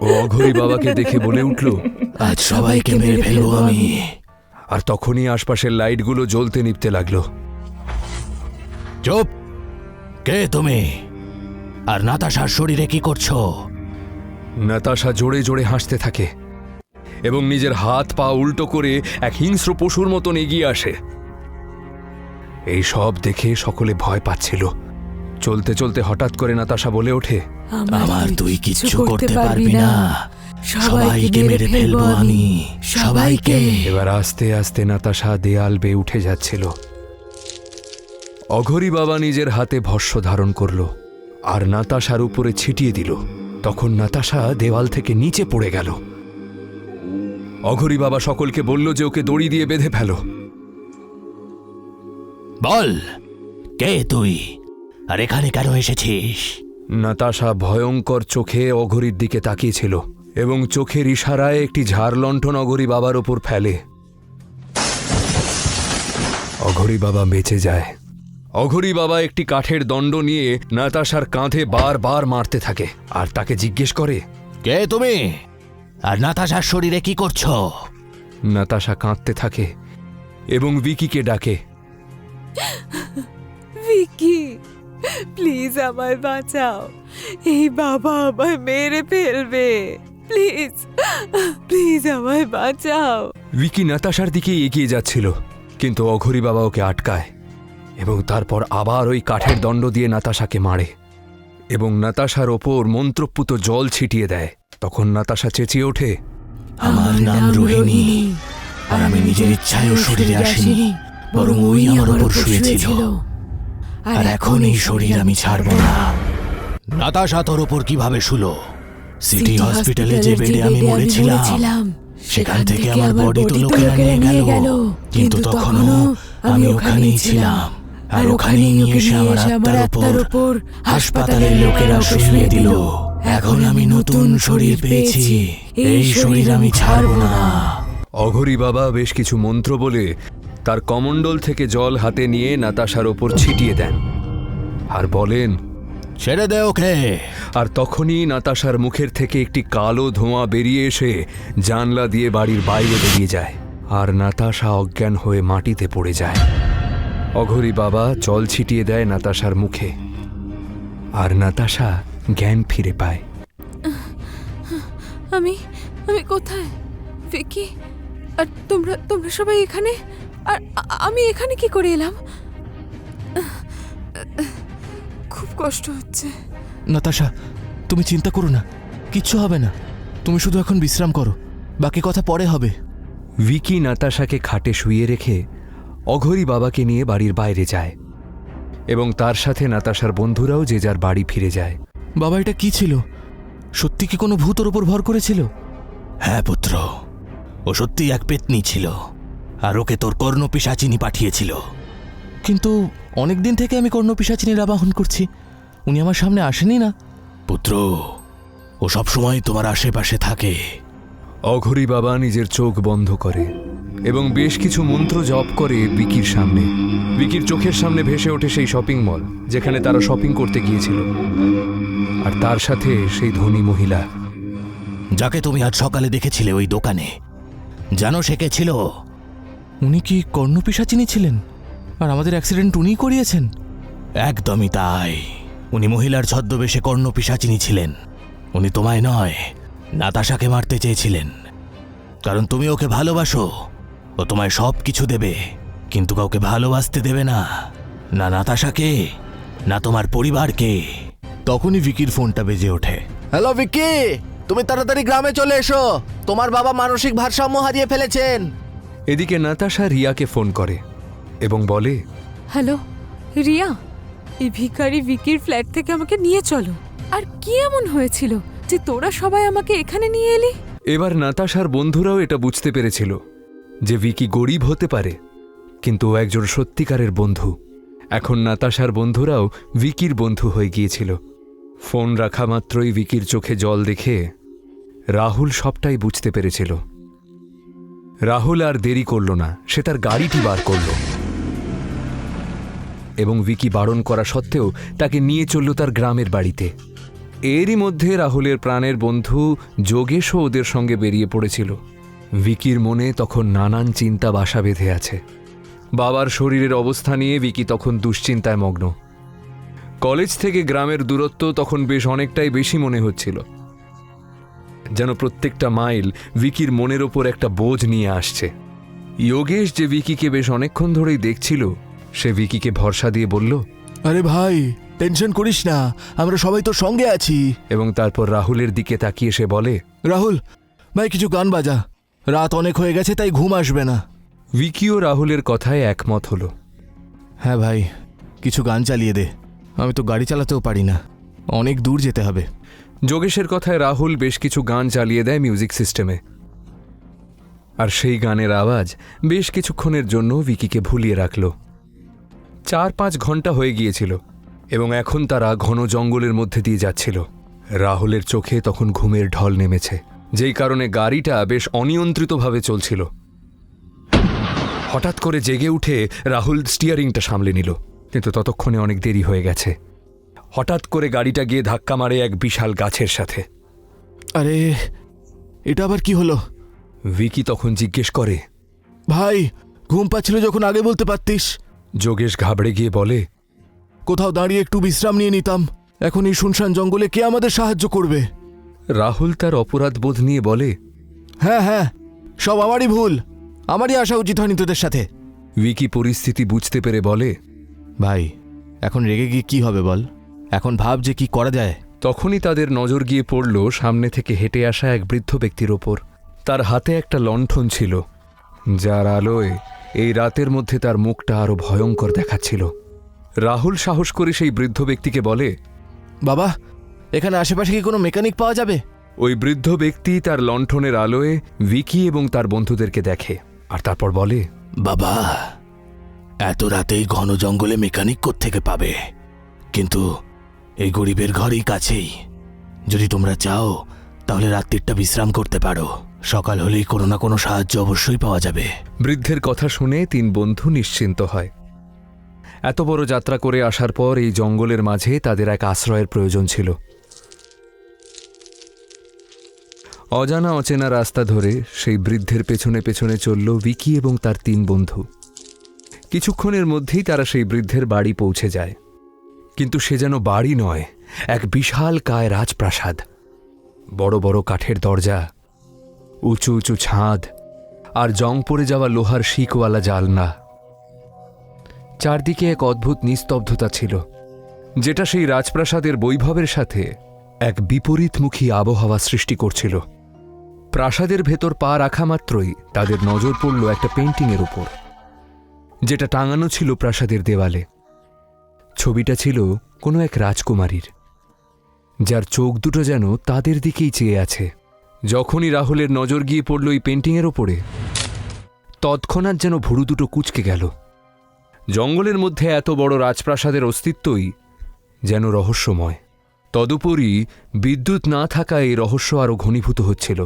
ও অঘরী বাবাকে দেখে বলে উঠল, আজ সবাইকে মেরে ফেলবো আমি। আর তখনই আশপাশের লাইটগুলো জ্বলতে নিভতে লাগলো। চুপ! কে তুমি? আর নাতাশার শরীরে কি করছো? নাতাশা জোরে জোরে হাসতে থাকে এবং নিজের হাত পা উল্টো করে এক হিংস্র পশুর মতন এগিয়ে আসে। এই সব দেখে সকলে ভয় পাচ্ছিল। চলতে চলতে হঠাৎ করে নাতাশা বলে ওঠে, আমার তুই কিচ্ছু করতে পারবি না। সবাইকে মেরে ফেলবো আমি, সবাইকে। এবার আস্তে আস্তে নাতাশা দেয়াল বেয়ে উঠে যাচ্ছিল। অঘরী বাবা নিজের হাতে ভস্য ধারণ করল আর নাতাশার উপরে ছিটিয়ে দিল। তখন নাতাশা দেওয়াল থেকে নিচে পড়ে গেল। অঘরী বাবা সকলকে বলল যে ওকে দড়ি দিয়ে বেঁধে ফেলো। বল, কে তুই আর এখানে কেন এসেছিস? নাতাশা ভয়ঙ্কর চোখে অঘরীর দিকে তাকিয়েছিল এবং চোখের ইশারায় একটি ঝাড় লণ্ঠন অঘরী বাবার ওপর ফেলে। অঘরী বাবা বেঁচে যায়। অঘরী বাবা একটি কাঠের দণ্ড নিয়ে নাতাশার কাঁধে বারবার মারতে থাকে আর তাকে জিজ্ঞেস করে, কে তুমি আর নাতাশার শরীরে কি করছো? নাতাশা কাঁদতে থাকে এবং ভিকিকে ডাকে, ভিকি, প্লিজ আমায় বাঁচাও। এই বাবা আমায় মেরে ফেলবে। প্লিজ প্লিজ আমায় বাঁচাও। ভিকি নাতাশার দিকে এগিয়ে যাচ্ছিল, কিন্তু অঘরী বাবা ওকে আটকায় এবং তারপর আবার ওই কাঠের দণ্ড দিয়ে নাতাশাকে মারে এবং নাতাশার ওপর মন্ত্রপুত জল ছিটিয়ে দেয়। তখন নাতাশা চেঁচিয়ে ওঠে, আমার নাম রোহিণী, আর আমি নিজের ইচ্ছায় ওর শরীরে আসিনি, বরং ওই আমার ওপর শুয়েছিল। আর এখন এই শরীর আমি ছাড়ব না। নাতাশা তোর ওপর কিভাবে শুলো? সিটি হসপিটালে যে বেডে আমি মরেছিলাম, সেখান থেকে আমার বডি তো লোকেরা নিয়ে গেল, কিন্তু তখনও আমি ওখানেই ছিলাম। আর ওখানেই নিয়ে এসে আমার আত্মার ওপর হাসপাতালের লোকেরা শুইয়ে দিল। এখন আমি নতুন শরীর পেয়েছি, এই শরীর আমি ছাড়ব না। অঘরী বাবা বেশ কিছু মন্ত্র বলে তার কমণ্ডল থেকে জল হাতে নিয়ে নাতাশার ওপর ছিটিয়ে দেন আর বলেন, ছেড়ে দে ওকে। আর তখনই নাতাশার মুখের থেকে একটি কালো ধোঁয়া বেরিয়ে এসে জানলা দিয়ে বাড়ির বাইরে বেরিয়ে যায় আর নাতাশা অজ্ঞান হয়ে মাটিতে পড়ে যায়। অঘরী বাবা জল ছিটিয়ে দেয় নাতাশার মুখে আর নাতাশা জ্ঞান ফিরে পায়। আমি আমি কোথায়? ভিকি, আর তোমরা তোমরা সবাই এখানে? আর আমি এখানে কি করে এলাম? খুব কষ্ট হচ্ছে। নাতাশা, তুমি চিন্তা করো না, কিচ্ছু হবে না। তুমি শুধু এখন বিশ্রাম করো, বাকি কথা পরে হবে। ভিকি নাতাশাকে খাটে শুইয়ে রেখে অঘরী বাবাকে নিয়ে বাড়ির বাইরে যায় এবং তার সাথে নাতাশার বন্ধুরাও যে যার বাড়ি ফিরে যায়। বাবা, এটা কি ছিল? সত্যি কি কোনো ভূতের ওপর ভর করেছিল? হ্যাঁ পুত্র, ও সত্যি এক পেতনি ছিল, আর ওকে তোর কর্ণপিশাচিনী পাঠিয়েছিল। কিন্তু অনেক দিন থেকে আমি কর্ণপিশাচিনীর আবাহন করছি, উনি আমার সামনে আসেনি না। পুত্র, ও সবসময় তোমার আশেপাশে থাকে। অঘরী বাবা নিজের চোখ বন্ধ করে এবং বেশ কিছু মন্ত্র জপ করে বিকির সামনে। বিকির চোখের সামনে ভেসে ওঠে সেই শপিং মল যেখানে তারা শপিং করতে গিয়েছিল, আর তার সাথে সেই ধনী মহিলা যাকে তুমি আজ সকালে দেখেছিলে ওই দোকানে। জানো সে কে ছিল? উনি কি কর্ণপিশাচিনী ছিলেন আর আমাদের অ্যাক্সিডেন্ট উনিই করিয়েছেন? একদমই তাই। উনি মহিলার ছদ্মবেশে কর্ণপিশাচিনী ছিলেন। উনি তোমায় নয়, নাতাশাকে মারতে চেয়েছিলেন, কারণ তুমি ওকে ভালোবাসো। ও তোমায় সব কিছু দেবে, কিন্তু কাউকে ভালোবাসতে দেবে না, না নাতাশাকে না তোমার পরিবারকে। তখনই ভিকির ফোনটা বেজে ওঠে। হ্যালো ভিকি, তুমি তাড়াতাড়ি গ্রামে চলে এসো, তোমার বাবা মানসিক ভারসাম্য হারিয়ে ফেলেছেন। এদিকে নাতাশা রিয়াকে ফোন করে এবং বলে, হ্যালো রিয়া, এই ভিখারি ভিকির ফ্ল্যাট থেকে আমাকে নিয়ে চলো। আর কি এমন হয়েছিল যে তোরা সবাই আমাকে এখানে নিয়ে এলি? এবার নাতাশার বন্ধুরাও এটা বুঝতে পেরেছিল যে ভিকি গরিব হতে পারে, কিন্তু ও একজন সত্যিকারের বন্ধু। এখন নাতাশার বন্ধুরাও ভিকির বন্ধু হয়ে গিয়েছিল। ফোন রাখা মাত্রই ভিকির চোখে জল দেখে রাহুল সবটাই বুঝতে পেরেছিল। রাহুল আর দেরি করল না, সে তার গাড়িটি বার করল এবং ভিকি বারণ করা সত্ত্বেও তাকে নিয়ে চলল তার গ্রামের বাড়িতে। এরই মধ্যে রাহুলের প্রাণের বন্ধু যোগেশও ওদের সঙ্গে বেরিয়ে পড়েছিল। ভিকির মনে তখন নানান চিন্তা বাসা বেঁধে আছে। বাবার শরীরের অবস্থা নিয়ে ভিকি তখন দুশ্চিন্তায় মগ্ন। কলেজ থেকে গ্রামের দূরত্ব তখন বেশ অনেকটাই বেশি মনে হচ্ছিল, যেন প্রত্যেকটা মাইল ভিকির মনের ওপর একটা বোঝ নিয়ে আসছে। যোগেশ যে ভিকিকে বেশ অনেকক্ষণ ধরেই দেখছিল, সে ভিকিকে ভরসা দিয়ে বলল, আরে ভাই, টেনশন করিস না, আমরা সবাই তো সঙ্গে আছি। এবং তারপর রাহুলের দিকে তাকিয়ে সে বলে, রাহুল ভাই, কিছু গান বাজা, রাত অনেক হয়ে গেছে, তাই ঘুম আসবে না। ভিকিও রাহুলের কথায় একমত হলো। হ্যাঁ ভাই, কিছু গান চালিয়ে দে, আমি তো গাড়ি চালাতেও পারি না, অনেক দূর যেতে হবে। যোগেশের কথায় রাহুল বেশ কিছু গান চালিয়ে দেয় মিউজিক সিস্টেমে, আর সেই গানের আওয়াজ বেশ কিছুক্ষণের জন্য ভিকিকে ভুলিয়ে রাখল। 4-5 ঘন্টা হয়ে গিয়েছিল এবং এখন তারা ঘন জঙ্গলের মধ্যে দিয়ে যাচ্ছিল। রাহুলের চোখে তখন ঘুমের ঢল নেমেছে, যেই কারণে গাড়িটা বেশ অনিয়ন্ত্রিতভাবে চলছিল। হঠাৎ করে জেগে উঠে রাহুল স্টিয়ারিংটা সামলে নিল, কিন্তু ততক্ষণে অনেক দেরি হয়ে গেছে। হঠাৎ করে গাড়িটা গিয়ে ধাক্কা মারে এক বিশাল গাছের সাথে। আরে, এটা আবার কি হলো? ভিকি তখন জিজ্ঞেস করে, ভাই, ঘুম পাচ্ছিল যখন আগে বলতে পারতিস। যোগেশ ঘাবড়ে গিয়ে বলে, কোথাও দাঁড়িয়ে একটু বিশ্রাম নিয়ে নিতাম, এখন এই শুনশান জঙ্গলে কে আমাদের সাহায্য করবে? রাহুল তার অপরাধ বোধ নিয়ে বলে, হ্যাঁ হ্যাঁ, সব আমারই ভুল, আমারই আসা উচিত হয়নি তোদের সাথে। ভিকি পরিস্থিতি বুঝতে পেরে বলে, ভাই, এখন রেগে গিয়ে কি হবে বল, এখন ভাব যে কি করা যায়। তখনই তাদের নজর গিয়ে পড়ল সামনে থেকে হেঁটে আসা এক বৃদ্ধ ব্যক্তির ওপর। তার হাতে একটা লণ্ঠন ছিল, যার আলোয় এই রাতের মধ্যে তার মুখটা আরো ভয়ঙ্কর দেখাচ্ছিল। রাহুল সাহস করে সেই বৃদ্ধ ব্যক্তিকে বলে, বাবা, এখানে আশেপাশে কি কোনো মেকানিক পাওয়া যাবে? ওই বৃদ্ধ ব্যক্তি তার লণ্ঠনের আলোয় ভিকি এবং তার বন্ধুদেরকে দেখে, আর তারপর বলে, বাবা, এত রাতেই ঘন জঙ্গলে মেকানিক কোত্থেকে পাবে? কিন্তু এই গরিবের ঘরেই কাছেই, যদি তোমরা চাও তাহলে রাত্রিটা বিশ্রাম করতে পারো, সকাল হলেই কোনো না কোনো সাহায্য অবশ্যই পাওয়া যাবে। বৃদ্ধের কথা শুনে 3 বন্ধু নিশ্চিন্ত হয়। এত বড় যাত্রা করে আসার পর এই জঙ্গলের মাঝে তাদের এক আশ্রয়ের প্রয়োজন ছিল। অজানা অচেনা রাস্তা ধরে সেই বৃদ্ধের পেছনে পেছনে চলল ভিকি এবং তার 3 বন্ধু। কিছুক্ষণের মধ্যেই তারা সেই বৃদ্ধের বাড়ি পৌঁছে যায়, কিন্তু সে যেন বাড়ি নয়, এক বিশাল কায় রাজপ্রাসাদ। বড় বড় কাঠের দরজা, উঁচু উঁচু ছাদ, আর জং পড়ে যাওয়া লোহার শিকওয়ালা জালনা। চারদিকে এক অদ্ভুত নিস্তব্ধতা ছিল, যেটা সেই রাজপ্রাসাদের বৈভবের সাথে এক বিপরীতমুখী আবহাওয়া সৃষ্টি করছিল। প্রাসাদের ভেতর পা রাখা মাত্রই তাদের নজর পড়ল একটা পেইন্টিংয়ের উপর, যেটা টাঙানো ছিল প্রাসাদের দেওয়ালে। ছবিটা ছিল কোনো এক রাজকুমারীর, যার চোখ দুটো যেন তাদের দিকেই চেয়ে আছে। যখনই রাহুলের নজর গিয়ে পড়ল এই পেইন্টিংয়ের ওপরে, তৎক্ষণাৎ যেন ভুরু দুটো কুঁচকে গেল। জঙ্গলের মধ্যে এত বড় রাজপ্রাসাদের অস্তিত্বই যেন রহস্যময়। তদুপরি বিদ্যুৎ না থাকায় এই রহস্য আরও ঘনীভূত হচ্ছিল।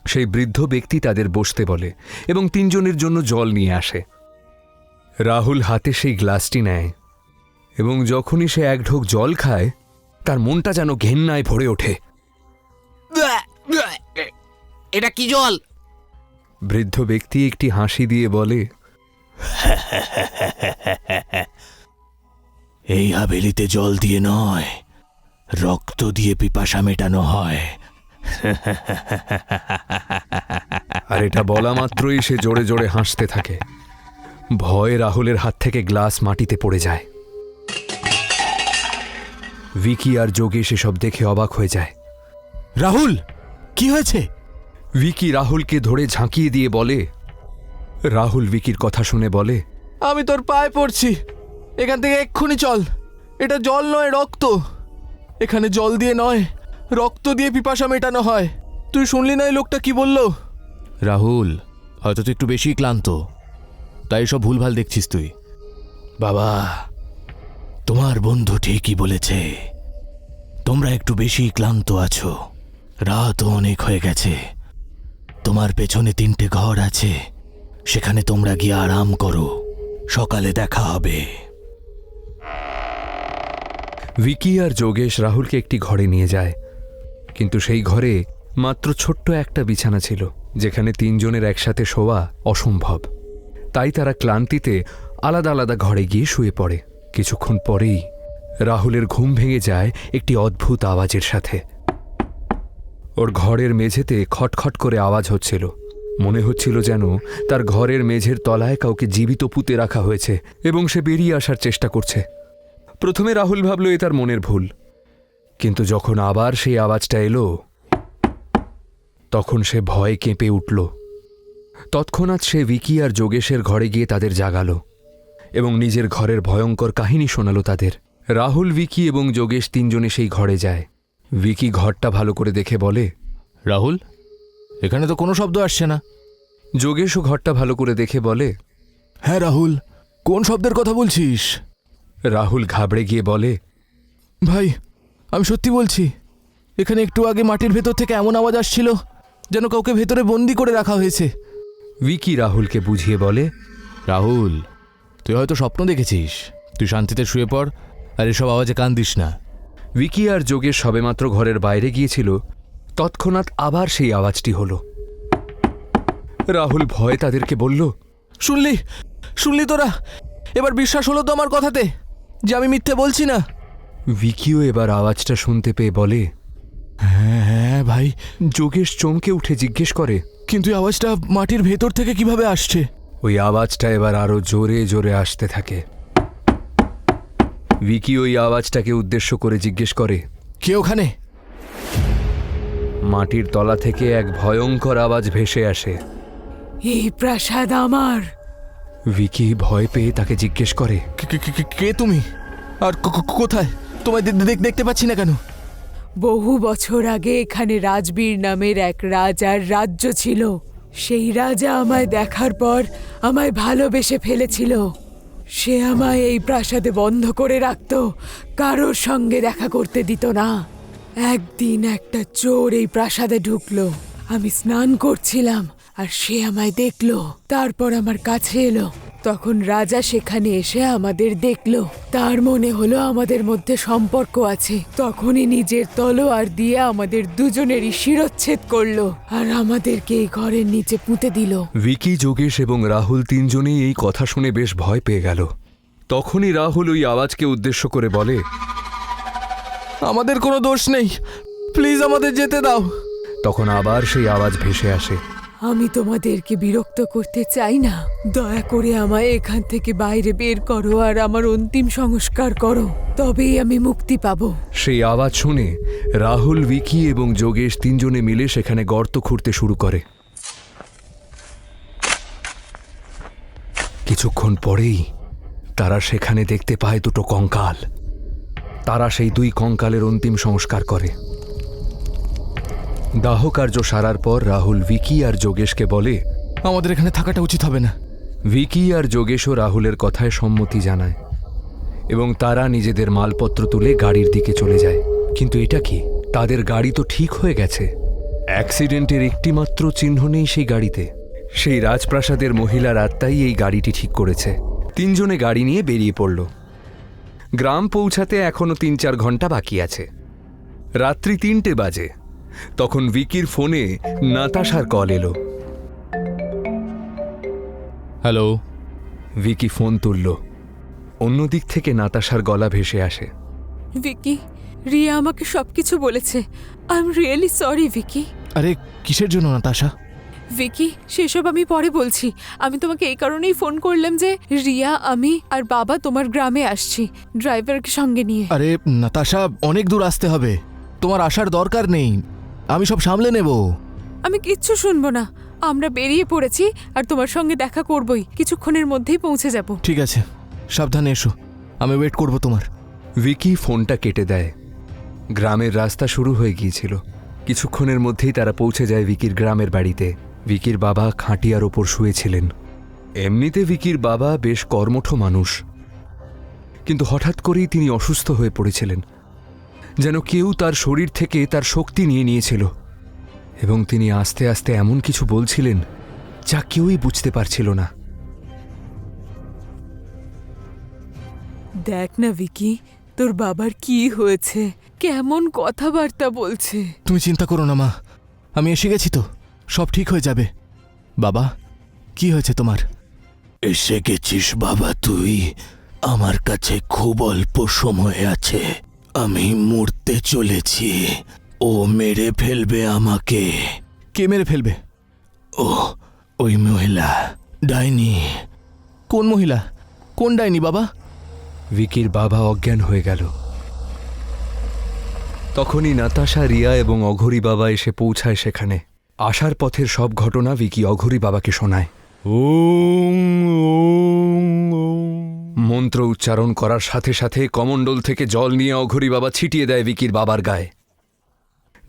সেই বৃদ্ধ ব্যক্তি তাদের বসতে বলে এবং তিনজনের জন্য জল নিয়ে আসে। রাহুল হাতে সেই গ্লাসটি নেয় এবং যখনই সে এক ঢোক জল খায় তার মনটা যেন ঘেন্নায় ভরে ওঠে। এটা কি জল? বৃদ্ধ ব্যক্তি একটি হাসি দিয়ে বলে, এই হাভেলিতে জল দিয়ে নয়, রক্ত দিয়ে পিপাসা মেটানো হয়। আর এটা বলা মাত্রই সে জোরে জোরে হাসতে থাকে। ভয়ে রাহুলের হাত থেকে গ্লাস মাটিতে পড়ে যায়। ভিকি আর যোগেশ এসব দেখে অবাক হয়ে যায়। রাহুল, কি হয়েছে? ভিকি রাহুলকে ধরে ঝাঁকিয়ে দিয়ে বলে। রাহুল ভিকির কথা শুনে বলে, আমি তোর পায়ে পড়ছি, এখান থেকে এক্ষুনি চল। এটা জল নয়, রক্ত। এখানে জল দিয়ে নয়, রক্ত দিয়ে পিপাসা মেটানো হয়। তুই শুনলি না এই লোকটা কি বলল? রাহুল, হয়তো তুই একটু বেশি ক্লান্ত, তাই সব ভুলভাল দেখছিস তুই। বাবা, তোমার বন্ধু ঠিকই বলেছে, তোমরা একটু বেশি ক্লান্ত আছো। রাতও অনেক হয়ে গেছে। তোমার পেছনে 3টে ঘর আছে, সেখানে তোমরা গিয়ে আরাম করো, সকালে দেখা হবে। ভিকি আর যোগেশ রাহুলকে একটি ঘরে নিয়ে যায়, কিন্তু সেই ঘরে মাত্র ছোট্ট একটা বিছানা ছিল, যেখানে তিনজনের একসাথে শোয়া অসম্ভব। তাই তারা ক্লান্তিতে আলাদা আলাদা ঘরে গিয়ে শুয়ে পড়ে। কিছুক্ষণ পরেই রাহুলের ঘুম ভেঙে যায় একটি অদ্ভুত আওয়াজের সাথে। ওর ঘরের মেঝেতে খটখট করে আওয়াজ হচ্ছিল। মনে হচ্ছিল যেন তার ঘরের মেঝের তলায় কাউকে জীবিত পুঁতে রাখা হয়েছে এবং সে বেরিয়ে আসার চেষ্টা করছে। প্রথমে রাহুল ভাবল এ তার মনের ভুল, কিন্তু যখন আবার সেই আওয়াজটা এলো তখন সে ভয়ে কেঁপে উঠল। তৎক্ষণাৎ সে ভিকি আর যোগেশের ঘরে গিয়ে তাদের জাগালো এবং নিজের ঘরের ভয়ঙ্কর কাহিনী শোনালো তাদের। রাহুল, ভিকি এবং যোগেশ তিনজনে সেই ঘরে যায়। ভিকি ঘরটা ভালো করে দেখে বলে, রাহুল, এখানে তো কোনো শব্দ আসছে না। যোগেশও ঘরটা ভালো করে দেখে বলে, হ্যাঁ রাহুল, কোন শব্দের কথা বলছিস? রাহুল ঘাবড়ে গিয়ে বলে, ভাই, আমি সত্যি বলছি, এখানে একটু আগে মাটির ভেতর থেকে এমন আওয়াজ আসছিল যেন কাউকে ভেতরে বন্দি করে রাখা হয়েছে। ভিকি রাহুলকে বুঝিয়ে বলে, রাহুল, তুই হয়তো স্বপ্ন দেখেছিস। তুই শান্তিতে শুয়ে পড় আর এসব আওয়াজে কান দিস না। ভিকি আর যোগেশ সবেমাত্র ঘরের বাইরে গিয়েছিল, তৎক্ষণাৎ আবার সেই আওয়াজটি হলো। রাহুল ভয়ে তাদেরকে বলল, শুনলি শুনলি তোরা? এবার বিশ্বাস হলো তো আমার কথাতে যে আমি মিথ্যে বলছি না? ভিকিও এবার আওয়াজটা শুনতে পেয়ে বলে, হ্যাঁ হ্যাঁ ভাই। যোগেশ চমকে উঠে জিজ্ঞেস করে, কিন্তু এই আওয়াজটা মাটির ভেতর থেকে কিভাবে আসছে? ওই আওয়াজটা এবার আরো জোরে জোরে আসতে থাকে। ভিকি ওই আওয়াজটাকে উদ্দেশ্য করে জিজ্ঞেস করে, কে ওখানে? মাটির তলা থেকে এক ভয়ঙ্কর আওয়াজ ভেসে আসে। এই প্রাসাদ আমার। ভিকি ভয় পেয়ে তাকে জিজ্ঞেস করে, কে তুমি? আর কোথায়? তোমায় দেখতে পাচ্ছি না কেন? বহু বছর আগে এখানে রাজবীর নামের এক রাজার রাজ্য ছিল। সেই রাজা আমায় দেখার পর আমায় ভালোবেসে ফেলেছিল। সে আমায় এই প্রাসাদে বন্ধ করে রাখত, কারোর সঙ্গে দেখা করতে দিত না। একদিন একটা চোর এই প্রাসাদে ঢুকলো। আমি স্নান করছিলাম আর সে আমায় দেখলো, তারপর আমার কাছে এলো। তখন রাজা সেখানে এসে আমাদের দেখলো। তার মনে হলো আমাদের মধ্যে সম্পর্ক আছে। তখনই নিজের তলোয়ার দিয়ে আমাদের দুজনেরই শিরচ্ছেদ করলো আর আমাদেরকে এই ঘরের নিচে পুঁতে দিল। ভিকি, যোগেশ এবং রাহুল তিনজনেই এই কথা শুনে বেশ ভয় পেয়ে গেল। তখনই রাহুল ওই আওয়াজকে উদ্দেশ্য করে বলে, আমাদের কোনো দোষ নেই, প্লিজ আমাদের যেতে দাও। তখন আবার সেই আওয়াজ ভেসে আসে। আমি তোমাদেরকে বিরক্ত করতে চাই না, দয়া করে আমায় এখান থেকে বাইরে বের করো আর আমার অন্তিম সংস্কার করো, তবেই আমি মুক্তি পাবো। সেই আওয়াজ শুনে রাহুল, ভিকি এবং যোগেশ তিনজনে মিলে সেখানে গর্ত খুঁড়তে শুরু করে। কিছুক্ষণ পরেই তারা সেখানে দেখতে পায় দুটো কঙ্কাল। তারা সেই দুই কঙ্কালের অন্তিম সংস্কার করে। দাহ কার্য সারার পর রাহুল ভিকি আর যোগেশকে বলে, আমাদের এখানে থাকাটা উচিত হবে না। ভিকি আর যোগেশও রাহুলের কথায় সম্মতি জানায় এবং তারা নিজেদের মালপত্র তুলে গাড়ির দিকে চলে যায়। কিন্তু এটা কি, তাদের গাড়ি তো ঠিক হয়ে গেছে। অ্যাক্সিডেন্টের একটিমাত্র চিহ্ন নেই সেই গাড়িতে। সেই রাজপ্রাসাদের মহিলার আত্মাই এই গাড়িটি ঠিক করেছে। তিনজনে গাড়ি নিয়ে বেরিয়ে পড়ল। গ্রাম পৌঁছাতে এখনো ৩-৪ ঘন্টা বাকি আছে। রাত্রি ৩টে বাজে। তখন ভিকির ফোনে নাতাশার কল এলো। হ্যালো। ভিকি ফোন তুলল। অন্যদিক থেকে নাতাশার গলা ভেসে আসে। ভিকি, রিয়া আমাকে সবকিছু বলেছে। I am really sorry Vicky. আরে কিসের জন্য নাতাশা? ভিকি, সেসব আমি পরে বলছি। আমি তোমাকে এই কারণেই ফোন করলাম যে রিয়া, আমি আর বাবা তোমার গ্রামে আসছি ড্রাইভারকে সঙ্গে নিয়ে। আরে নাতাশা, অনেক দূর আসতে হবে, তোমার আসার দরকার নেই, আমি সব সামলে নেব। আমি কিচ্ছু শুনবো না। আমরা বেরিয়ে পড়েছি আর তোমার সঙ্গে দেখা করবই। কিছুক্ষণের মধ্যেই পৌঁছে যাব। ঠিক আছে, সাবধানে এসো, আমি ওয়েট করব তোমার। ভিকি ফোনটা কেটে দেয়। গ্রামের রাস্তা শুরু হয়ে গিয়েছিল। কিছুক্ষণের মধ্যেই তারা পৌঁছে যায় ভিকির গ্রামের বাড়িতে। ভিকির বাবা খাটিয়ার ওপর শুয়েছিলেন। এমনিতে ভিকির বাবা বেশ কর্মঠ মানুষ, কিন্তু হঠাৎ করেই তিনি অসুস্থ হয়ে পড়েছিলেন। যেন কেউ তার শরীর থেকে তার শক্তি নিয়ে নিয়েছিল এবং তিনি আস্তে আস্তে এমন কিছু বলছিলেন যা কেউই বুঝতে পারছিল না। দেখ না ভিকি, তোর বাবার কি হয়েছে, কেমন কথাবার্তা বলছে। তুমি চিন্তা করো না মা, আমি এসে গেছি তো, সব ঠিক হয়ে যাবে। বাবা, কি হয়েছে তোমার? এসে গেছিস বাবা তুই? আমার কাছে খুব অল্প সময় আছে, আমি মরতে চলেছি। ও মেরে ফেলবে আমাকে। কে মেরে ফেলবে? ও ওই মহিলা, ডাইনি। কোন মহিলা? কোন ডাইনি বাবা? ভিকির বাবা অজ্ঞান হয়ে গেল। তখনই নাতাশা, রিয়া এবং অঘোরী বাবা এসে পৌঁছায় সেখানে। আসার পথের সব ঘটনা ভিকি অঘোরী বাবাকে শোনায়। মন্ত্র উচ্চারণ করার সাথে সাথে কমণ্ডল থেকে জল নিয়ে অঘোরী বাবা ছিটিয়ে দেয় ভিকির বাবার গায়ে।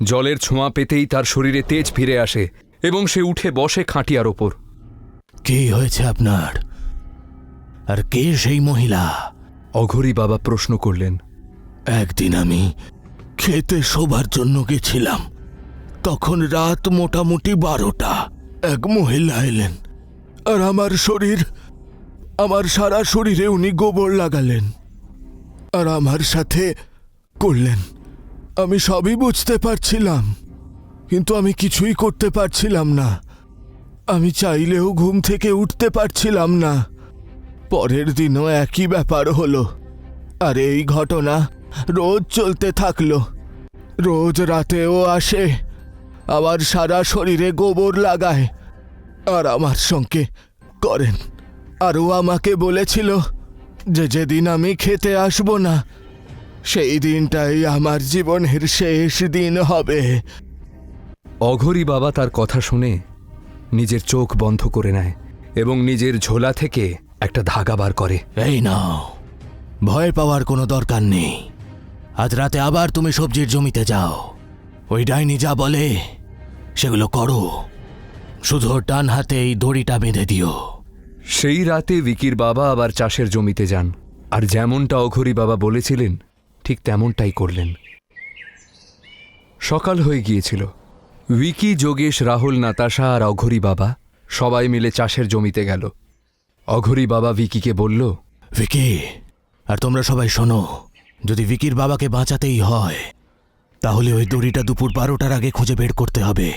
জলের ছোঁয়া পেতেই তার শরীরে তেজ ফিরে আসে এবং সে উঠে বসে খাটিয়ার ওপর। কি হয়েছে আপনার? আর কে সেই মহিলা? অঘোরী বাবা প্রশ্ন করলেন। একদিন আমি খেতে শোবার জন্য গেছিলাম, তখন রাত মোটামুটি 12টা। এক মহিলা এলেন আর আমার সারা শরীরে উনি গোবর লাগালেন আর আমার সাথে করলেন। আমি সবই বুঝতে পারছিলাম, কিন্তু আমি কিছুই করতে পারছিলাম না। আমি চাইলেও ঘুম থেকে উঠতে পারছিলাম না। পরের দিনও একই ব্যাপার হলো, আর এই ঘটনা রোজ চলতে থাকলো। রোজ রাতেও আসে, আবার সারা শরীরে গোবর লাগায় আর আমার সঙ্গে করেন। আর ও আমাকে বলেছিল যে যেদিন আমি খেতে আসবো না, সেই দিনটাই আমার জীবনের শেষ দিন হবে। অঘোরী বাবা তার কথা শুনে নিজের চোখ বন্ধ করে নেয় এবং নিজের ঝোলা থেকে একটা ধাগা বার করে। এই নাও, ভয় পাওয়ার কোনো দরকার নেই। আজ রাতে আবার তুমি সবজির জমিতে যাও, ওই ডাইনি যা বলে সেগুলো করো। শুধু ওর ডান হাতে এই দড়িটা বেঁধে দিও। সেই রাতে ভিকির বাবা আবার চাষের জমিতে যান আর যেমনটা অঘোরী বাবা বলেছিলেন ঠিক তেমনটাই করলেন। সকাল হয়ে গিয়েছিল। ভিকি, যোগেশ, রাহুল, নাতাশা আর অঘোরী বাবা সবাই মিলে চাষের জমিতে গেল। অঘোরী বাবা ভিকিকে বলল, ভিকি, আর তোমরা সবাই শোনো, যদি ভিকির বাবাকে বাঁচাতেই হয় তাহলে ওই দড়িটা দুপুর 12টার আগে খুঁজে বের করতে হবে।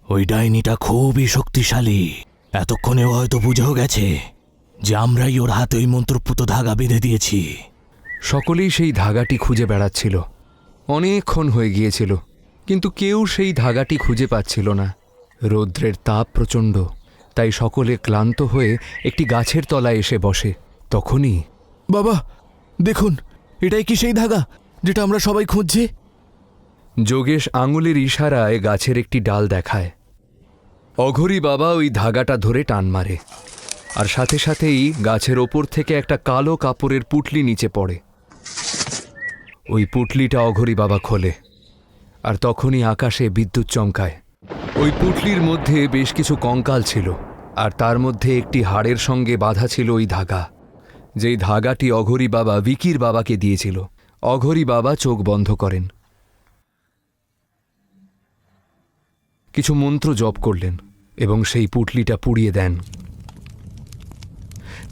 ওই ডাইনিটা খুবই শক্তিশালী। এতক্ষণেও হয়তো বুঝেও গেছে যে আমরাই ওর হাতে ওই মন্ত্রপুত ধাগা বেঁধে দিয়েছি। সকলেই সেই ধাগাটি খুঁজে বেড়াচ্ছিল। অনেকক্ষণ হয়ে গিয়েছিল, কিন্তু কেউ সেই ধাগাটি খুঁজে পাচ্ছিল না। রৌদ্রের তাপ প্রচণ্ড, তাই সকলে ক্লান্ত হয়ে একটি গাছের তলায় এসে বসে। তখনই বাবা দেখুন, এটাই কি সেই ধাগা যেটা আমরা সবাই খুঁজছি? যোগেশ আঙুলের ইশারায় গাছের একটি ডাল দেখায়। অঘোরী বাবা ওই ধাগাটা ধরে টান মারে আর সাথে সাথেই গাছের ওপর থেকে একটা কালো কাপড়ের পুটলি নিচে পড়ে। ওই পুটলিটা অঘোরী বাবা খোলে আর তখনই আকাশে বিদ্যুৎ চমকায়। ওই পুটলির মধ্যে বেশ কিছু কঙ্কাল ছিল আর তার মধ্যে একটি হাড়ের সঙ্গে বাঁধা ছিল ওই ধাগা, যেই ধাগাটি অঘরী বাবা ভিকির বাবাকে দিয়েছিল। অঘরী বাবা চোখ বন্ধ করেন, কিছু মন্ত্র জপ করলেন এবং সেই পুটলিটা পুড়িয়ে দেন।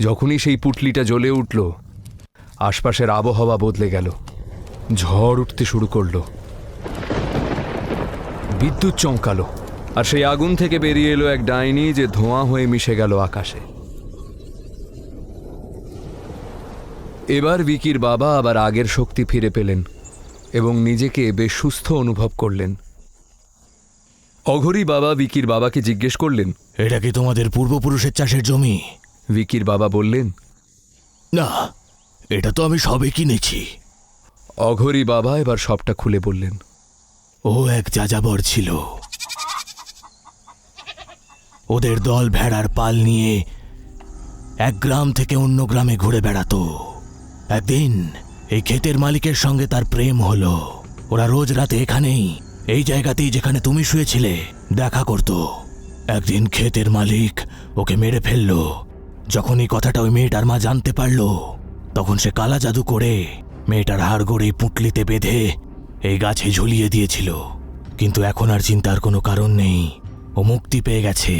যখনই সেই পুটলিটা জ্বলে উঠল, আশপাশের আবহাওয়া বদলে গেল। ঝড় উঠতে শুরু করলো, বিদ্যুৎ চমকালো, আর সেই আগুন থেকে বেরিয়ে এলো এক ডাইনি, যে ধোঁয়া হয়ে মিশে গেল আকাশে। এবার ভিকির বাবা আবার আগের শক্তি ফিরে পেলেন এবং নিজেকে বেশ সুস্থ অনুভব করলেন। অঘরী বাবা ভিকির বাবাকে জিজ্ঞেস করলেন, এটা কি তোমাদের পূর্বপুরুষের চাষের জমি? ভিকির বাবা বললেন, না, এটা তো আমি সবে কিনেছি। অঘরী বাবা এবার সবটা খুলে বললেন। ও এক যাযাবর ছিল। ওদের দল ভেড়ার পাল নিয়ে এক গ্রাম থেকে অন্য গ্রামে ঘুরে বেড়াতো। একদিন এই ক্ষেতের মালিকের সঙ্গে তার প্রেম হলো। ওরা রোজ রাতে এখানেই, এই জায়গাতেই যেখানে তুমি শুয়েছিলে, দেখা করত। একদিন ক্ষেতের মালিক ওকে মেরে ফেললো। যখন এই কথাটা ওই মেয়েটার মা জানতে পারলো, তখন সে কালা জাদু করে মেয়েটার হাড়গোড় এই পুঁটলিতে বেঁধে এই গাছে ঝুলিয়ে দিয়েছিল। কিন্তু এখন আর চিন্তার কোনো কারণ নেই, ও মুক্তি পেয়ে গেছে।